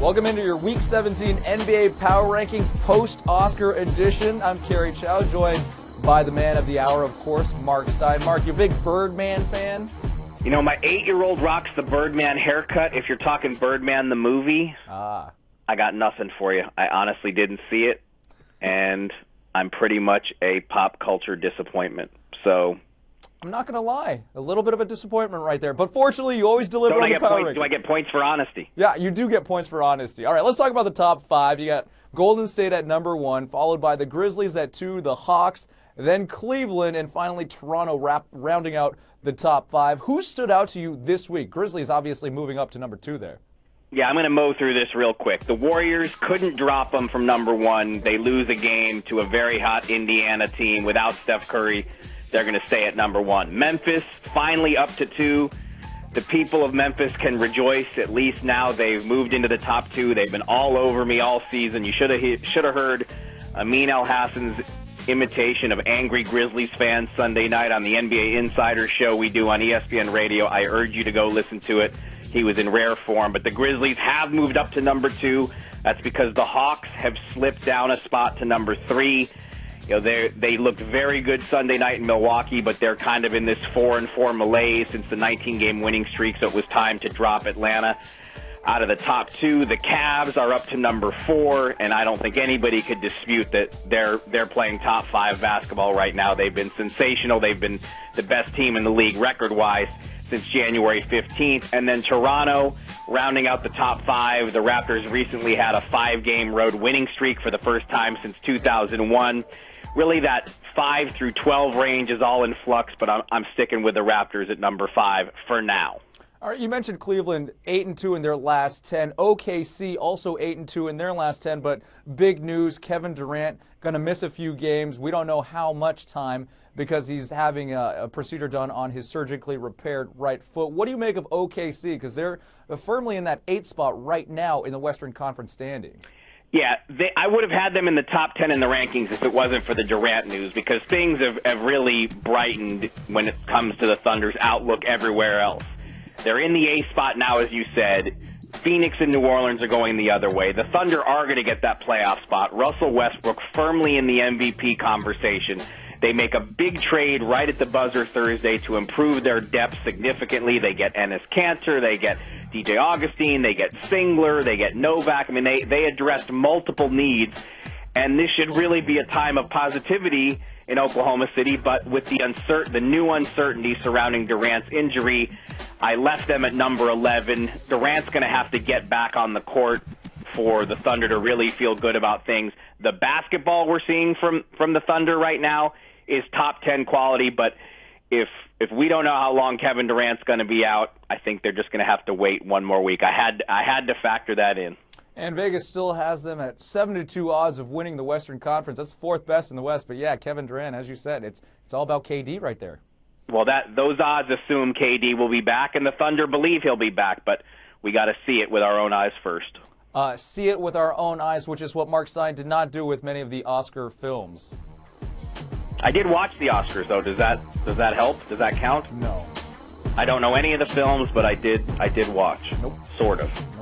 Welcome into your Week 17 NBA Power Rankings post-Oscar edition. I'm Kerry Chow, joined by the man of the hour, of course, Mark Stein. Mark, you a big Birdman fan? You know, my 8-year-old rocks the Birdman haircut. If you're talking Birdman the movie, I got nothing for you. I honestly didn't see it, and I'm pretty much a pop culture disappointment. So I'm not going to lie. A little bit of a disappointment right there. But fortunately, you always deliver on the power rankings. Do I get points for honesty? Yeah, you do get points for honesty. All right, let's talk about the top 5. You got Golden State at number 1, followed by the Grizzlies at 2, the Hawks, then Cleveland, and finally Toronto rounding out the top 5. Who stood out to you this week? Grizzlies obviously moving up to number 2 there. Yeah, I'm going to mow through this real quick. The Warriors couldn't drop them from number 1. They lose a game to a very hot Indiana team without Steph Curry. They're going to stay at number 1. Memphis finally up to 2. The people of Memphis can rejoice. At least now they've moved into the top 2. They've been all over me all season. You should have heard Amin El-Hassan's imitation of angry Grizzlies fans Sunday night on the NBA Insider show we do on ESPN Radio. I urge you to go listen to it. He was in rare form. But the Grizzlies have moved up to number 2. That's because the Hawks have slipped down a spot to number 3. You know, they looked very good Sunday night in Milwaukee, but they're kind of in this 4-4 malaise since the 19-game winning streak, so it was time to drop Atlanta out of the top 2. The Cavs are up to number 4, and I don't think anybody could dispute that they're playing top 5 basketball right now. They've been sensational. They've been the best team in the league record-wise since January 15th. And then Toronto rounding out the top 5. The Raptors recently had a 5-game road winning streak for the first time since 2001. Really, that 5 through 12 range is all in flux, but I'm sticking with the Raptors at number 5 for now. All right, you mentioned Cleveland 8-2 in their last 10. OKC also 8-2 in their last 10, but big news, Kevin Durant going to miss a few games. We don't know how much time because he's having a procedure done on his surgically repaired right foot. What do you make of OKC? Because they're firmly in that 8 spot right now in the Western Conference standings. Yeah, I would have had them in the top 10 in the rankings if it wasn't for the Durant news, because things have really brightened when it comes to the Thunder's outlook everywhere else. They're in the A spot now, as you said. Phoenix and New Orleans are going the other way. The Thunder are going to get that playoff spot. Russell Westbrook firmly in the MVP conversation. They make a big trade right at the buzzer Thursday to improve their depth significantly. They get Enes Kanter, they get DJ Augustine, they get Singler, they get Novak. I mean, they addressed multiple needs, and this should really be a time of positivity in Oklahoma City. But with the new uncertainty surrounding Durant's injury, I left them at number 11. Durant's going to have to get back on the court for the Thunder to really feel good about things. The basketball we're seeing from the Thunder right now is top 10 quality, but if we don't know how long Kevin Durant's going to be out, I think they're just going to have to wait one more week. I had to factor that in. And Vegas still has them at 7-2 odds of winning the Western Conference. That's 4th best in the West. But yeah, Kevin Durant, as you said, it's all about KD right there. Well, those odds assume KD will be back, and the Thunder believe he'll be back, but we got to see it with our own eyes first. See it with our own eyes, which is what Mark Stein did not do with many of the Oscar films. I did watch the Oscars, though. Does that help? Does that count? No. I don't know any of the films, but I did watch. Nope. Sort of.